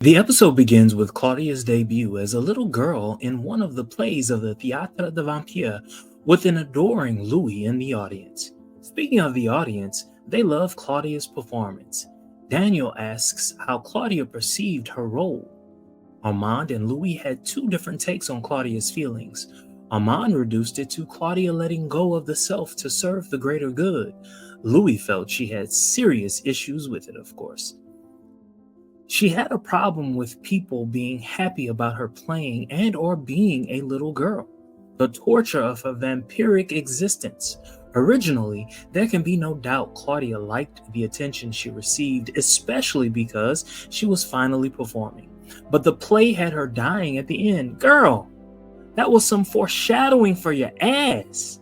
The episode begins with Claudia's debut as a little girl in one of the plays of the Théâtre de Vampire with an adoring Louis in the audience. Speaking of the audience, they love Claudia's performance. Daniel asks how Claudia perceived her role. Armand and Louis had two different takes on Claudia's feelings. Armand reduced it to Claudia letting go of the self to serve the greater good. Louis felt she had serious issues with it, of course. She had a problem with people being happy about her playing and or being a little girl, the torture of her vampiric existence. Originally, there can be no doubt Claudia liked the attention she received, especially because she was finally performing. But the play had her dying at the end. Girl, that was some foreshadowing for your ass.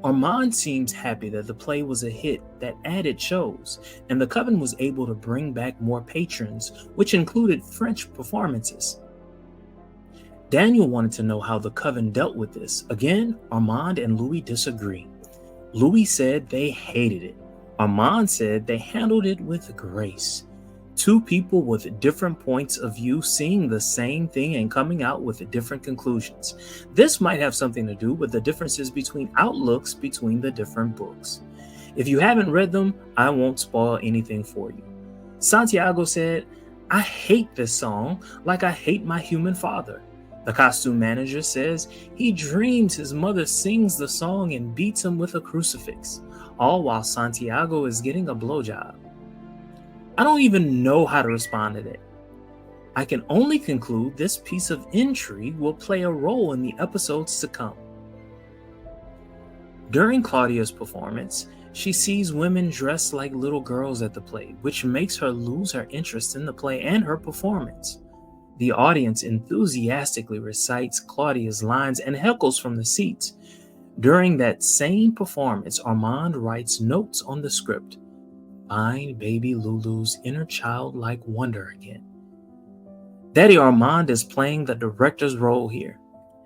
Armand seems happy that the play was a hit that added shows, and the Coven was able to bring back more patrons, which included French performances. Daniel wanted to know how the Coven dealt with this. Again, Armand and Louis disagree. Louis said they hated it. Armand said they handled it with grace. Two people with different points of view seeing the same thing and coming out with different conclusions. This might have something to do with the differences between outlooks between the different books. If you haven't read them, I won't spoil anything for you. Santiago said, "I hate this song like I hate my human father." The costume manager says he dreams his mother sings the song and beats him with a crucifix, all while Santiago is getting a blowjob. I don't even know how to respond to that. I can only conclude this piece of intrigue will play a role in the episodes to come. During Claudia's performance, she sees women dressed like little girls at the play, which makes her lose her interest in the play and her performance. The audience enthusiastically recites Claudia's lines and heckles from the seats. During that same performance, Armand writes notes on the script. Find baby Lulu's inner childlike wonder again. Daddy Armand is playing the director's role here.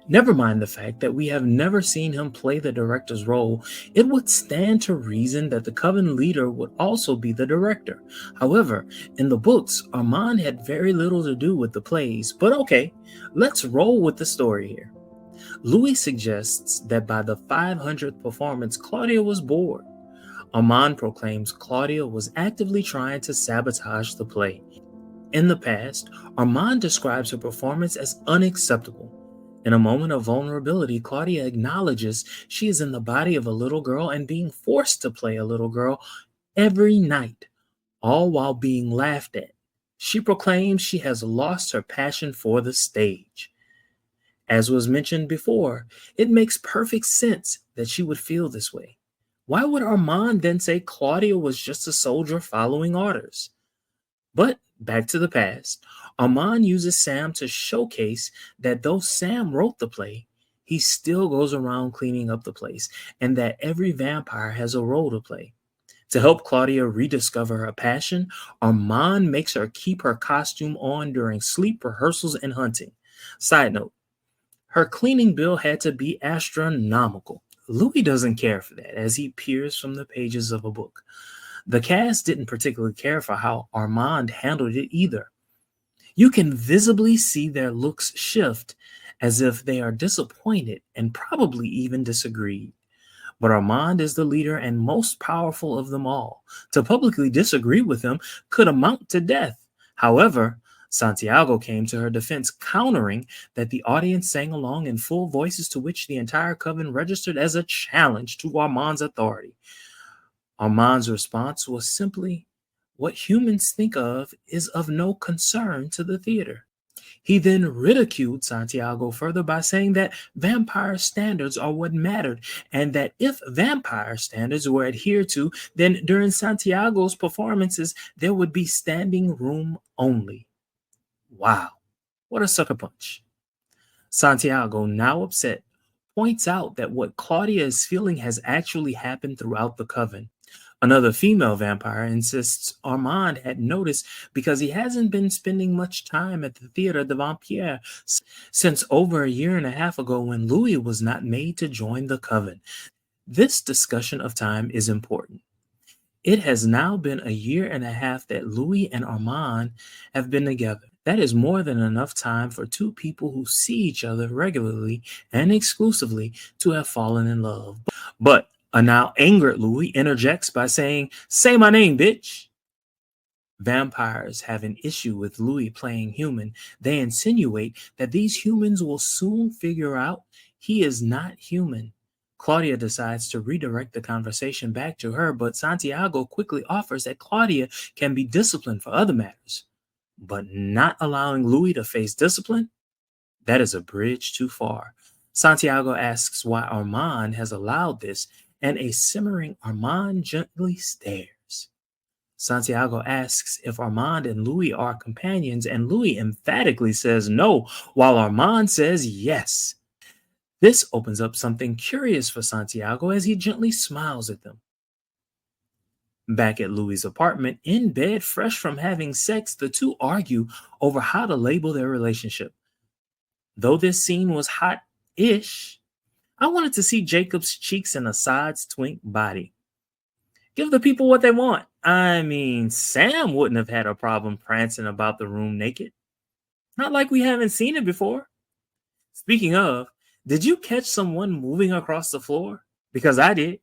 Never mind the fact that we have never seen him play the director's role, it would stand to reason that the Coven leader would also be the director. However, in the books, Armand had very little to do with the plays, but okay, let's roll with the story here. Louis suggests that by the 500th performance, Claudia was bored. Armand proclaims Claudia was actively trying to sabotage the play. In the past, Armand describes her performance as unacceptable. In a moment of vulnerability, Claudia acknowledges she is in the body of a little girl and being forced to play a little girl every night, all while being laughed at. She proclaims she has lost her passion for the stage. As was mentioned before, it makes perfect sense that she would feel this way. Why would Armand then say Claudia was just a soldier following orders? But back to the past, Armand uses Sam to showcase that though Sam wrote the play, he still goes around cleaning up the place, and that every vampire has a role to play. To help Claudia rediscover her passion, Armand makes her keep her costume on during sleep rehearsals and hunting. Side note, her cleaning bill had to be astronomical. Louis doesn't care for that as he peers from the pages of a book. The cast didn't particularly care for how Armand handled it either. You can visibly see their looks shift as if they are disappointed and probably even disagreed. But Armand is the leader and most powerful of them all. To publicly disagree with him could amount to death. However, Santiago came to her defense, countering that the audience sang along in full voices, to which the entire Coven registered as a challenge to Armand's authority. Armand's response was simply, "What humans think of is of no concern to the theater." He then ridiculed Santiago further by saying that vampire standards are what mattered, and that if vampire standards were adhered to, then during Santiago's performances, there would be standing room only. Wow, what a sucker punch. Santiago, now upset, points out that what Claudia is feeling has actually happened throughout the Coven. Another female vampire insists Armand had noticed because he hasn't been spending much time at the Théâtre de Vampire since over a year and a half ago when Louis was not made to join the Coven. This discussion of time is important. It has now been a year and a half that Louis and Armand have been together. That is more than enough time for two people who see each other regularly and exclusively to have fallen in love. But a now angered Louis interjects by saying, "Say my name, bitch." Vampires have an issue with Louis playing human. They insinuate that these humans will soon figure out he is not human. Claudia decides to redirect the conversation back to her, but Santiago quickly offers that Claudia can be disciplined for other matters. But not allowing Louis to face discipline? That is a bridge too far. Santiago asks why Armand has allowed this, and a simmering Armand gently stares. Santiago asks if Armand and Louis are companions, and Louis emphatically says no, while Armand says yes. This opens up something curious for Santiago as he gently smiles at them. Back at Louis' apartment, in bed, fresh from having sex, the two argue over how to label their relationship. Though this scene was hot-ish, I wanted to see Jacob's cheeks and Assad's twink body. Give the people what they want. I mean, Sam wouldn't have had a problem prancing about the room naked. Not like we haven't seen it before. Speaking of, did you catch someone moving across the floor? Because I did.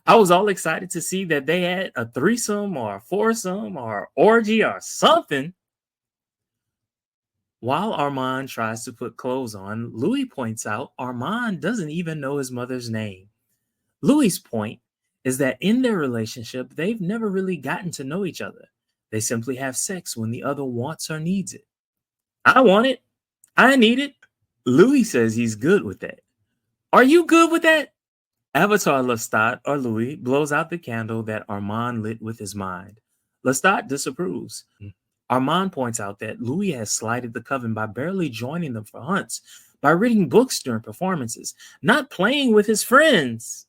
I was all excited to see that they had a threesome or a foursome or orgy or something. While Armand tries to put clothes on, Louis points out Armand doesn't even know his mother's name. Louis' point is that in their relationship, they've never really gotten to know each other. They simply have sex when the other wants or needs it. I want it. I need it. Louis says he's good with that. Are you good with that? Avatar Lestat, or Louis, blows out the candle that Armand lit with his mind. Lestat disapproves. Armand points out that Louis has slighted the coven by barely joining them for hunts, by reading books during performances, not playing with his friends.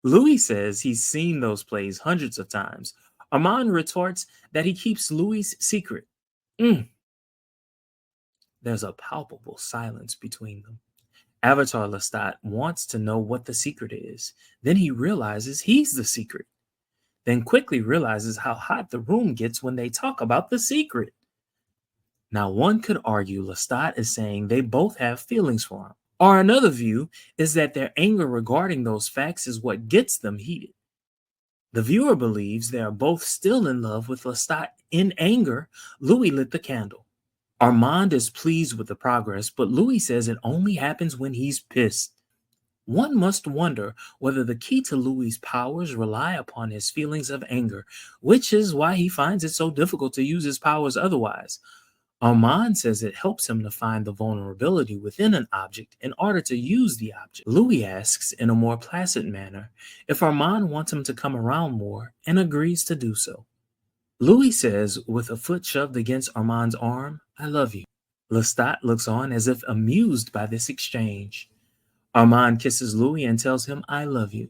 Louis says he's seen those plays hundreds of times. Armand retorts that he keeps Louis' secret. There's a palpable silence between them. Avatar Lestat wants to know what the secret is. Then he realizes he's the secret. Then quickly realizes how hot the room gets when they talk about the secret. Now, one could argue Lestat is saying they both have feelings for him. Or another view is that their anger regarding those facts is what gets them heated. The viewer believes they are both still in love with Lestat. In anger, Louis lit the candle. Armand is pleased with the progress, but Louis says it only happens when he's pissed. One must wonder whether the key to Louis' powers rely upon his feelings of anger, which is why he finds it so difficult to use his powers otherwise. Armand says it helps him to find the vulnerability within an object in order to use the object. Louis asks in a more placid manner if Armand wants him to come around more and agrees to do so. Louis says, with a foot shoved against Armand's arm, "I love you." Lestat looks on as if amused by this exchange. Armand kisses Louis and tells him, "I love you."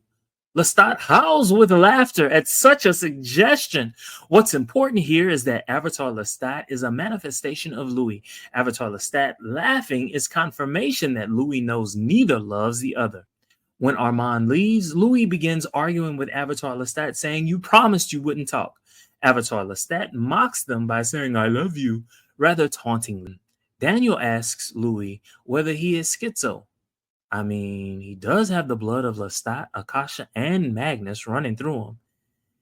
Lestat howls with laughter at such a suggestion. What's important here is that Avatar Lestat is a manifestation of Louis. Avatar Lestat laughing is confirmation that Louis knows neither loves the other. When Armand leaves, Louis begins arguing with Avatar Lestat, saying, "You promised you wouldn't talk." Avatar Lestat mocks them by saying, "I love you," rather tauntingly. Daniel asks Louis whether he is schizo. I mean, he does have the blood of Lestat, Akasha, and Magnus running through him.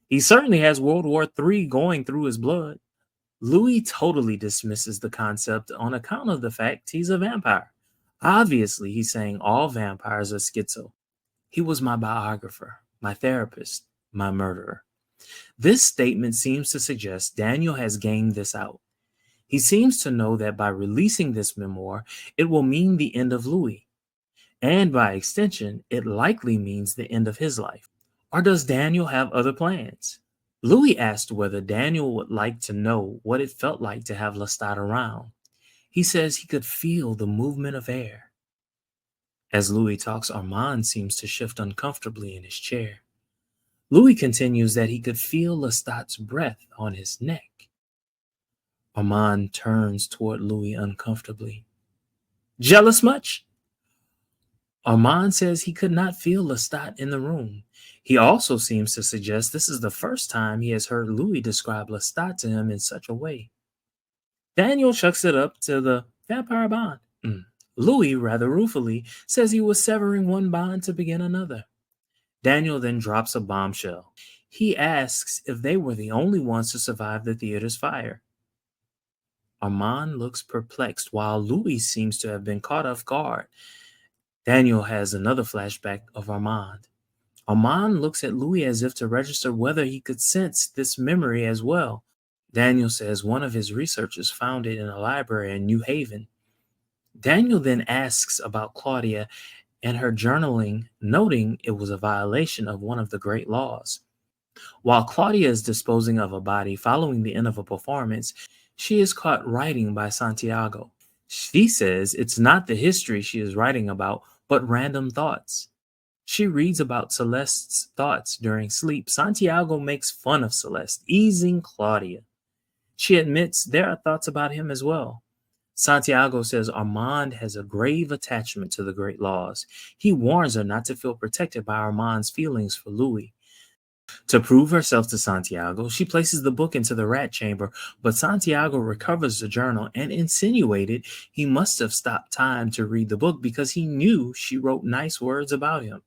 He certainly has World War III going through his blood. Louis totally dismisses the concept on account of the fact he's a vampire. Obviously, he's saying all vampires are schizo. He was my biographer, my therapist, my murderer. This statement seems to suggest Daniel has gained this out. He seems to know that by releasing this memoir, it will mean the end of Louis. And by extension, it likely means the end of his life. Or does Daniel have other plans? Louis asked whether Daniel would like to know what it felt like to have Lestat around. He says he could feel the movement of air. As Louis talks, Armand seems to shift uncomfortably in his chair. Louis continues that he could feel Lestat's breath on his neck. Armand turns toward Louis uncomfortably. "Jealous much?" Armand says he could not feel Lestat in the room. He also seems to suggest this is the first time he has heard Louis describe Lestat to him in such a way. Daniel chucks it up to the vampire bond. Louis, rather ruefully, says he was severing one bond to begin another. Daniel then drops a bombshell. He asks if they were the only ones to survive the theater's fire. Armand looks perplexed, while Louis seems to have been caught off guard. Daniel has another flashback of Armand. Armand looks at Louis as if to register whether he could sense this memory as well. Daniel says one of his researchers found it in a library in New Haven. Daniel then asks about Claudia and her journaling, noting it was a violation of one of the great laws. While Claudia is disposing of a body following the end of a performance, she is caught writing by Santiago. She says it's not the history she is writing about, but random thoughts. She reads about Celeste's thoughts during sleep. Santiago makes fun of Celeste, easing Claudia. She admits there are thoughts about him as well. Santiago says Armand has a grave attachment to the great laws. He warns her not to feel protected by Armand's feelings for Louis. To prove herself to Santiago, she places the book into the rat chamber, but Santiago recovers the journal and insinuated he must have stopped time to read the book because he knew she wrote nice words about him.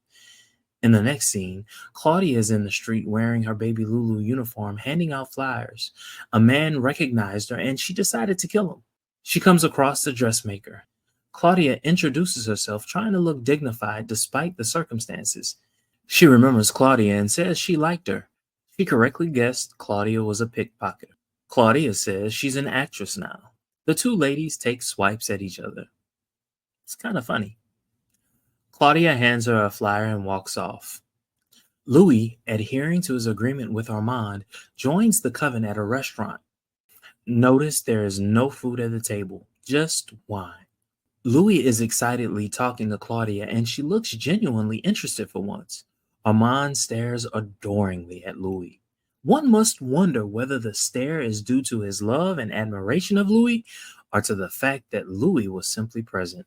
In the next scene, Claudia is in the street wearing her baby Lulu uniform, handing out flyers. A man recognized her and she decided to kill him. She comes across the dressmaker. Claudia introduces herself, trying to look dignified despite the circumstances. She remembers Claudia and says she liked her. She correctly guessed Claudia was a pickpocket. Claudia says she's an actress now. The two ladies take swipes at each other. It's kind of funny. Claudia hands her a flyer and walks off. Louis, adhering to his agreement with Armand, joins the coven at a restaurant. Notice there is no food at the table, just wine. Louis is excitedly talking to Claudia, and she looks genuinely interested for once. Armand stares adoringly at Louis. One must wonder whether the stare is due to his love and admiration of Louis, or to the fact that Louis was simply present.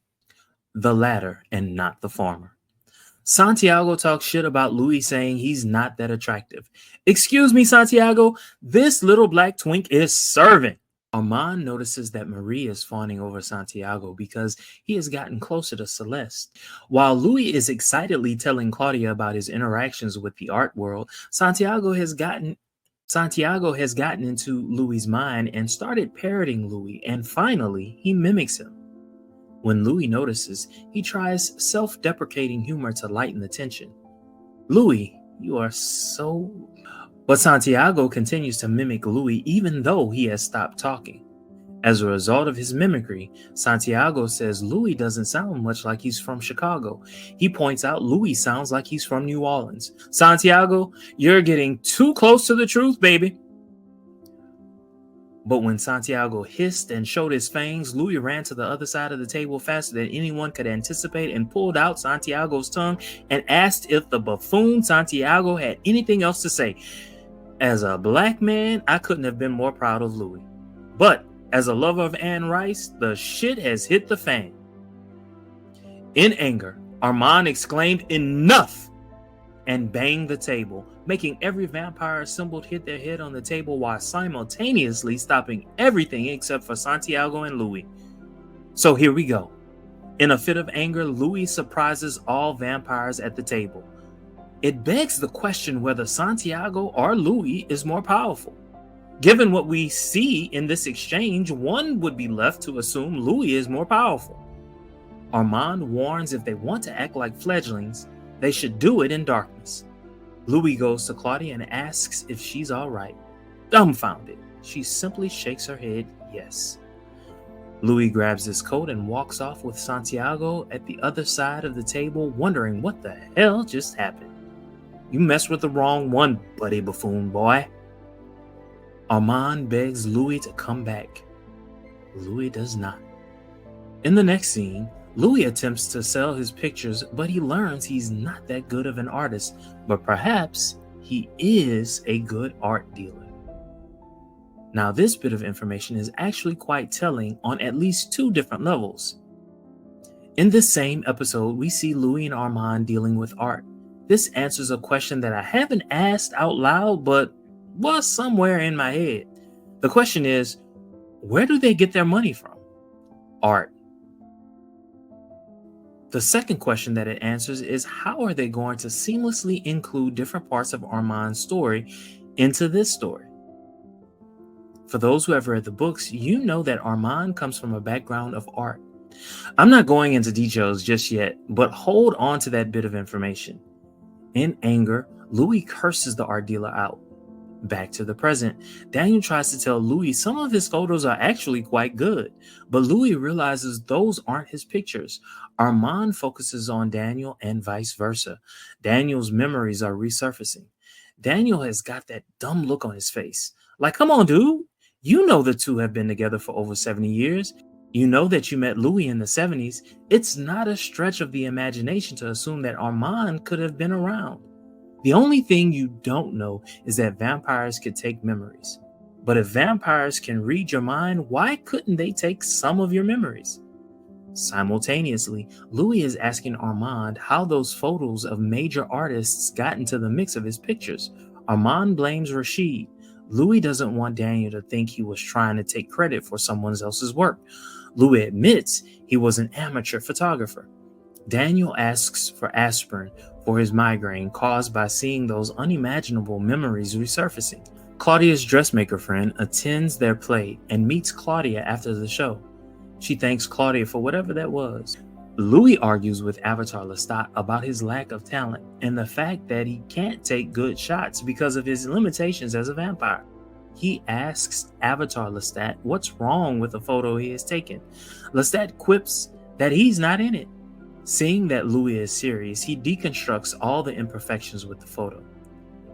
The latter and not the former. Santiago talks shit about Louis, saying he's not that attractive. Excuse me, Santiago, this little black twink is serving. Armand notices that Marie is fawning over Santiago because he has gotten closer to Celeste. While Louis is excitedly telling Claudia about his interactions with the art world, Santiago has gotten into Louis's mind and started parroting Louis, and finally he mimics him. When Louis notices, he tries self-deprecating humor to lighten the tension. Louis, you are so... But Santiago continues to mimic Louis even though he has stopped talking. As a result of his mimicry, Santiago says Louis doesn't sound much like he's from Chicago. He points out Louis sounds like he's from New Orleans. Santiago, you're getting too close to the truth, baby. But when Santiago hissed and showed his fangs, Louis ran to the other side of the table faster than anyone could anticipate and pulled out Santiago's tongue and asked if the buffoon Santiago had anything else to say. As a black man, I couldn't have been more proud of Louis. But as a lover of Anne Rice, the shit has hit the fan. In anger, Armand exclaimed, "Enough!" and banged the table, making every vampire assembled hit their head on the table while simultaneously stopping everything except for Santiago and Louis. So here we go. In a fit of anger, Louis surprises all vampires at the table. It begs the question whether Santiago or Louis is more powerful. Given what we see in this exchange, one would be left to assume Louis is more powerful. Armand warns if they want to act like fledglings, they should do it in darkness. Louis goes to Claudia and asks if she's all right. Dumbfounded, she simply shakes her head yes. Louis grabs his coat and walks off with Santiago at the other side of the table, wondering what the hell just happened. You messed with the wrong one, buddy buffoon boy. Armand begs Louis to come back. Louis does not. In the next scene, Louis attempts to sell his pictures, but he learns he's not that good of an artist, but perhaps he is a good art dealer. Now, this bit of information is actually quite telling on at least two different levels. In this same episode, we see Louis and Armand dealing with art. This answers a question that I haven't asked out loud, but was somewhere in my head. The question is, where do they get their money from? Art. The second question that it answers is, how are they going to seamlessly include different parts of Armand's story into this story? For those who have read the books, you know that Armand comes from a background of art. I'm not going into details just yet, but hold on to that bit of information. In anger, Louis curses the art dealer out. Back to the present, Daniel tries to tell Louis some of his photos are actually quite good, but Louis realizes those aren't his pictures. Armand focuses on Daniel and vice versa. Daniel's memories are resurfacing. Daniel has got that dumb look on his face. Like, come on, dude. You know the two have been together for over 70 years. You know that you met Louis in the 70s. It's not a stretch of the imagination to assume that Armand could have been around. The only thing you don't know is that vampires could take memories. But if vampires can read your mind, why couldn't they take some of your memories? Simultaneously, Louis is asking Armand how those photos of major artists got into the mix of his pictures. Armand blames Rashid. Louis doesn't want Daniel to think he was trying to take credit for someone else's work. Louis admits he was an amateur photographer. Daniel asks for aspirin for his migraine caused by seeing those unimaginable memories resurfacing. Claudia's dressmaker friend attends their play and meets Claudia after the show. She thanks Claudia for whatever that was. Louis argues with Avatar Lestat about his lack of talent and the fact that he can't take good shots because of his limitations as a vampire. He asks Avatar Lestat what's wrong with the photo he has taken. Lestat quips that he's not in it. Seeing that Louis is serious, he deconstructs all the imperfections with the photo.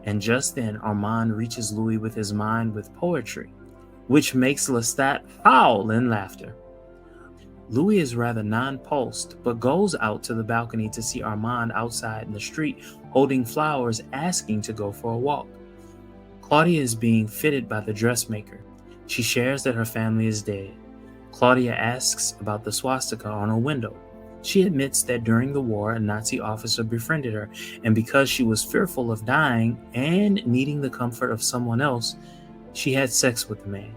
And just then, Armand reaches Louis with his mind with poetry, which makes Lestat howl in laughter. Louis is rather nonplussed, but goes out to the balcony to see Armand outside in the street holding flowers, asking to go for a walk. Claudia is being fitted by the dressmaker. She shares that her family is dead. Claudia asks about the swastika on her window. She admits that during the war, a Nazi officer befriended her, and because she was fearful of dying and needing the comfort of someone else, she had sex with the man.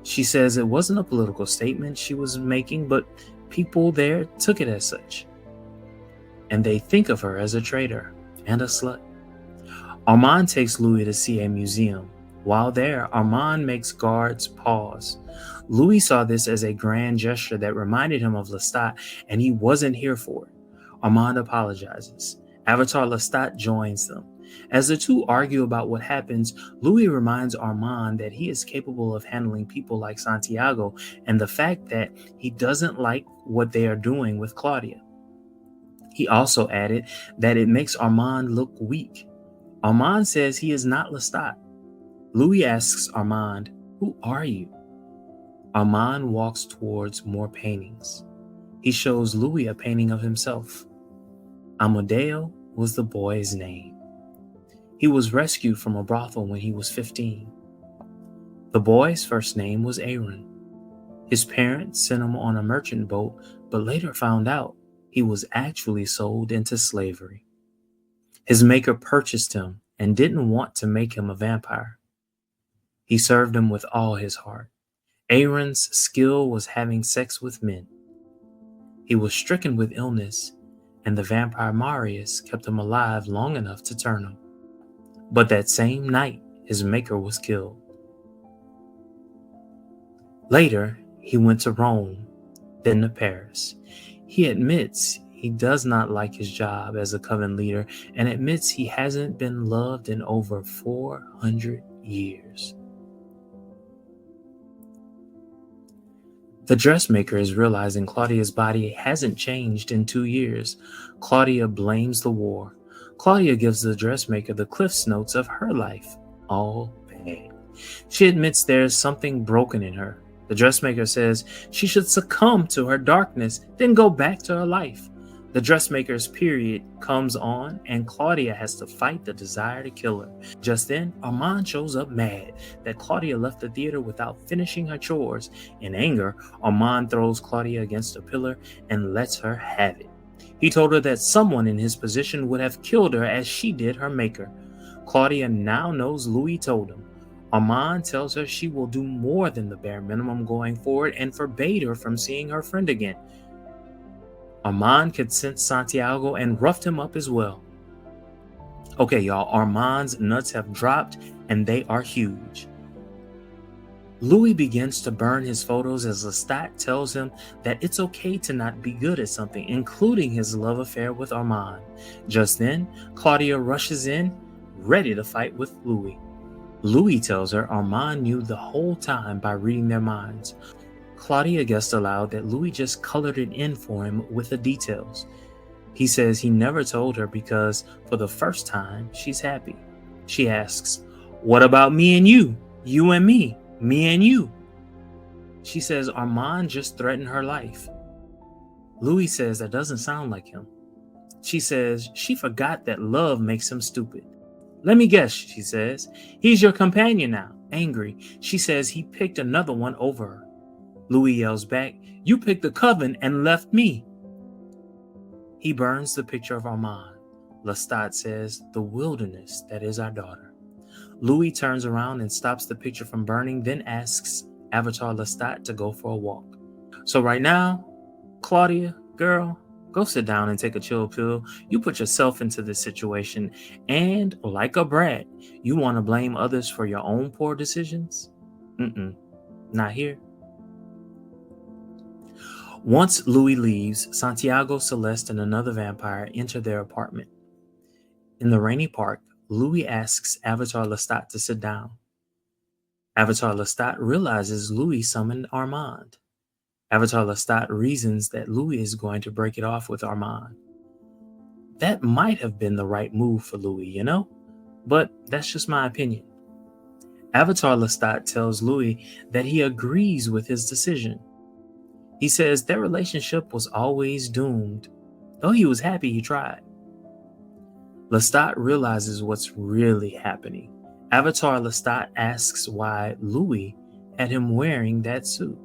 She says it wasn't a political statement she was making, but people there took it as such. And they think of her as a traitor and a slut. Armand takes Louis to see a museum. While there, Armand makes guards pause. Louis saw this as a grand gesture that reminded him of Lestat, and he wasn't here for it. Armand apologizes. Avatar Lestat joins them. As the two argue about what happens, Louis reminds Armand that he is capable of handling people like Santiago and the fact that he doesn't like what they are doing with Claudia. He also added that it makes Armand look weak. Armand says he is not Lestat. Louis asks Armand, "Who are you?" Armand walks towards more paintings. He shows Louis a painting of himself. Amadeo was the boy's name. He was rescued from a brothel when he was 15. The boy's first name was Aaron. His parents sent him on a merchant boat, but later found out he was actually sold into slavery. His maker purchased him and didn't want to make him a vampire. He served him with all his heart. Aaron's skill was having sex with men. He was stricken with illness, and the vampire Marius kept him alive long enough to turn him. But that same night, his maker was killed. Later, he went to Rome, then to Paris. He admits he does not like his job as a coven leader and admits he hasn't been loved in over 400 years. The dressmaker is realizing Claudia's body hasn't changed in 2 years. Claudia blames the war. Claudia gives the dressmaker the Cliff's Notes of her life. All bad. She admits there's something broken in her. The dressmaker says she should succumb to her darkness, then go back to her life. The dressmaker's period comes on, and Claudia has to fight the desire to kill her. Just then, Armand shows up mad that Claudia left the theater without finishing her chores. In anger, Armand throws Claudia against a pillar and lets her have it. He told her that someone in his position would have killed her as she did her maker. Claudia now knows Louis told him. Armand tells her she will do more than the bare minimum going forward and forbade her from seeing her friend again. Armand could sense Santiago and roughed him up as well. Okay, y'all, Armand's nuts have dropped and they are huge. Louis begins to burn his photos as Lestat tells him that it's okay to not be good at something, including his love affair with Armand. Just then, Claudia rushes in, ready to fight with Louis. Louis tells her Armand knew the whole time by reading their minds. Claudia guessed aloud that Louis just colored it in for him with the details. He says he never told her because, for the first time, she's happy. She asks, "What about me and you? You and me and you?" She says Armand just threatened her life. Louis says that doesn't sound like him. She says she forgot that love makes him stupid. "Let me guess," she says. "He's your companion now." Angry, she says he picked another one over her. Louis yells back, "You picked the coven and left me." He burns the picture of Armand. Lestat says, "The wilderness that is our daughter." Louis turns around and stops the picture from burning, then asks Avatar Lestat to go for a walk. So right now, Claudia, girl, go sit down and take a chill pill. You put yourself into this situation, and like a brat, you want to blame others for your own poor decisions? Not here. Once Louis leaves, Santiago, Celeste, and another vampire enter their apartment. In the rainy park, Louis asks Avatar Lestat to sit down. Avatar Lestat realizes Louis summoned Armand. Avatar Lestat reasons that Louis is going to break it off with Armand. That might have been the right move for Louis, you know? But that's just my opinion. Avatar Lestat tells Louis that he agrees with his decision. He says their relationship was always doomed, though he was happy he tried. Lestat realizes what's really happening. Avatar Lestat asks why Louis had him wearing that suit.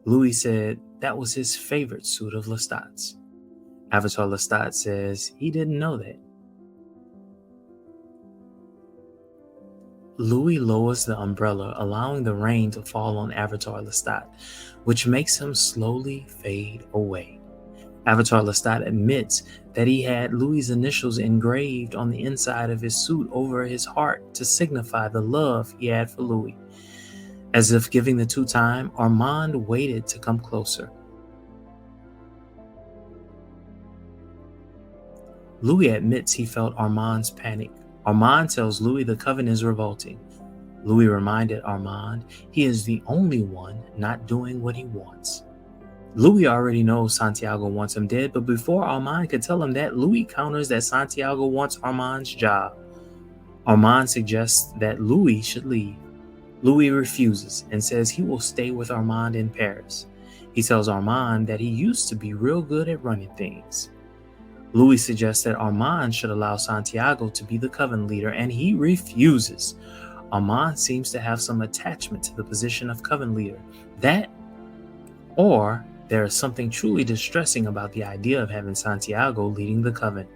Louis said that was his favorite suit of Lestat's. Avatar Lestat says he didn't know that. Louis lowers the umbrella, allowing the rain to fall on Avatar Lestat, which makes him slowly fade away. Avatar Lestat admits that he had Louis' initials engraved on the inside of his suit over his heart to signify the love he had for Louis. As if giving the two time, Armand waited to come closer. Louis admits he felt Armand's panic. Armand tells Louis the coven is revolting. Louis reminded Armand he is the only one not doing what he wants. Louis already knows Santiago wants him dead, but before Armand could tell him that, Louis counters that Santiago wants Armand's job. Armand suggests that Louis should leave. Louis refuses and says he will stay with Armand in Paris. He tells Armand that he used to be real good at running things. Louis suggests that Armand should allow Santiago to be the coven leader, and he refuses. Armand seems to have some attachment to the position of coven leader. That, or there is something truly distressing about the idea of having Santiago leading the coven.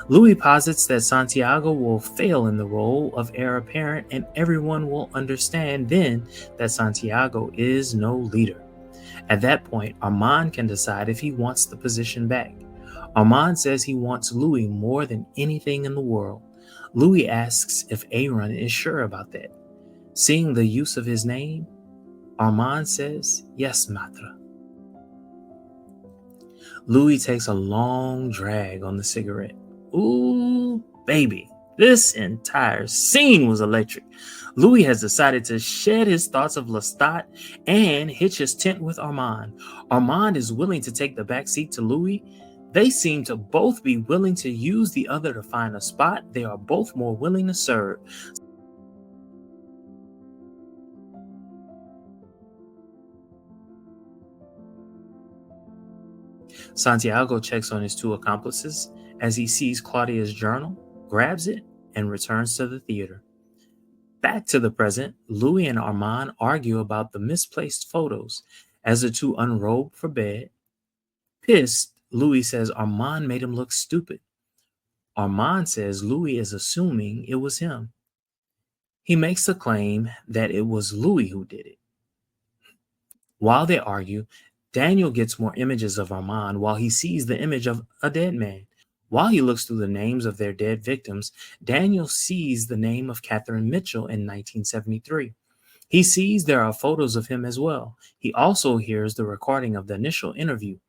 Louis posits that Santiago will fail in the role of heir apparent, and everyone will understand then that Santiago is no leader. At that point, Armand can decide if he wants the position back. Armand says he wants Louis more than anything in the world. Louis asks if Aaron is sure about that. Seeing the use of his name, Armand says, "Yes, maître." Louis takes a long drag on the cigarette. Ooh, baby, this entire scene was electric. Louis has decided to shed his thoughts of Lestat and hitch his tent with Armand. Armand is willing to take the back seat to Louis. They seem to both be willing to use the other to find a spot. They are both more willing to serve. Santiago checks on his two accomplices as he sees Claudia's journal, grabs it, and returns to the theater. Back to the present, Louis and Armand argue about the misplaced photos as the two unrobe for bed. Pissed, Louis says Armand made him look stupid. Armand says Louis is assuming it was him. He makes the claim that it was Louis who did it. While they argue, Daniel gets more images of Armand while he sees the image of a dead man. While he looks through the names of their dead victims, Daniel sees the name of Catherine Mitchell in 1973. He sees there are photos of him as well. He also hears the recording of the initial interview.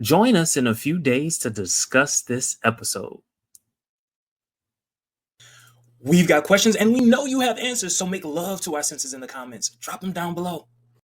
Join us in a few days to discuss this episode. We've got questions and we know you have answers, so make love to our senses in the comments. Drop them down below.